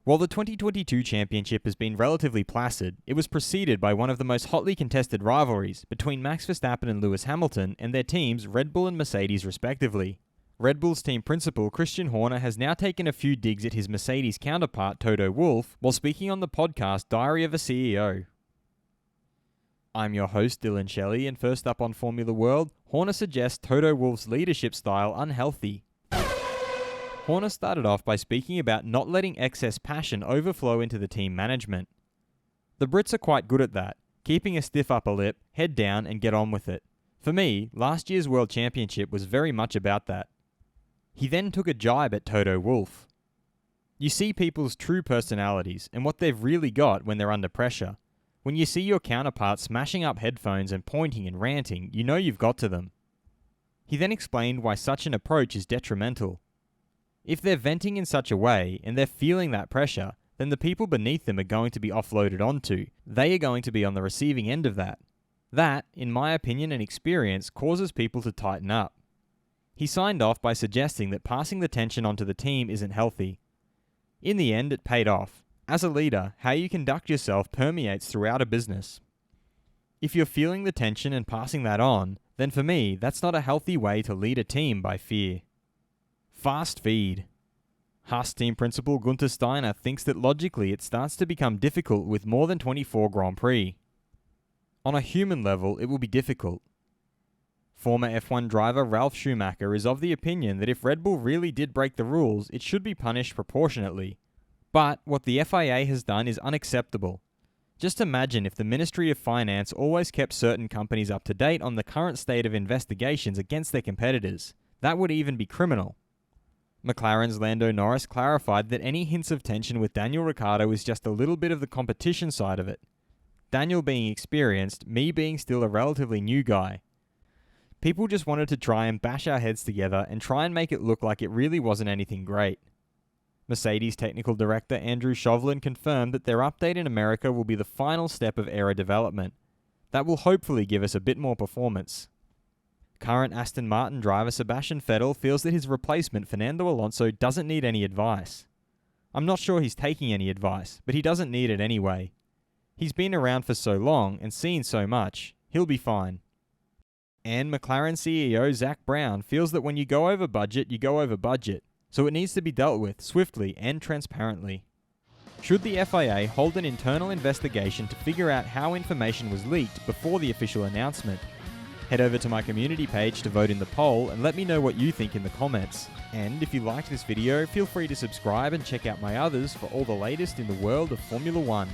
While the 2022 championship has been relatively placid, it was preceded by one of the most hotly contested rivalries between Max Verstappen and Lewis Hamilton and their teams Red Bull and Mercedes respectively. Red Bull's team principal Christian Horner has now taken a few digs at his Mercedes counterpart Toto Wolff while speaking on the podcast Diary of a CEO. I'm your host Dillon Shelley, and first up on Formula World, Horner suggests Toto Wolff's leadership style unhealthy. Horner started off by speaking about not letting excess passion overflow into the team management. The Brits are quite good at that, keeping a stiff upper lip, head down and get on with it. For me, last year's World Championship was very much about that. He then took a jibe at Toto Wolff. You see people's true personalities and what they've really got when they're under pressure. When you see your counterpart smashing up headphones and pointing and ranting, you know you've got to them. He then explained why such an approach is detrimental. If they're venting in such a way, and they're feeling that pressure, then the people beneath them are going to be offloaded onto. They are going to be on the receiving end of that. That, in my opinion and experience, causes people to tighten up. He signed off by suggesting that passing the tension onto the team isn't healthy. In the end, it paid off. As a leader, how you conduct yourself permeates throughout a business. If you're feeling the tension and passing that on, then for me, that's not a healthy way to lead a team by fear. Fast feed. Haas team principal Gunther Steiner thinks that logically it starts to become difficult with more than 24 Grand Prix. On a human level, it will be difficult. Former F1 driver Ralf Schumacher is of the opinion that if Red Bull really did break the rules, it should be punished proportionately. But what the FIA has done is unacceptable. Just imagine if the Ministry of Finance always kept certain companies up to date on the current state of investigations against their competitors. That would even be criminal. McLaren's Lando Norris clarified that any hints of tension with Daniel Ricciardo is just a little bit of the competition side of it. Daniel being experienced, me being still a relatively new guy. People just wanted to try and bash our heads together and try and make it look like it really wasn't anything great. Mercedes technical director Andrew Chauvelin confirmed that their update in America will be the final step of era development. That will hopefully give us a bit more performance. Current Aston Martin driver Sebastian Vettel feels that his replacement Fernando Alonso doesn't need any advice. I'm not sure he's taking any advice, but he doesn't need it anyway. He's been around for so long and seen so much, he'll be fine. And McLaren CEO Zak Brown feels that when you go over budget, you go over budget, so it needs to be dealt with swiftly and transparently. Should the FIA hold an internal investigation to figure out how information was leaked before the official announcement? Head over to my community page to vote in the poll and let me know what you think in the comments. And if you liked this video, feel free to subscribe and check out my others for all the latest in the world of Formula 1.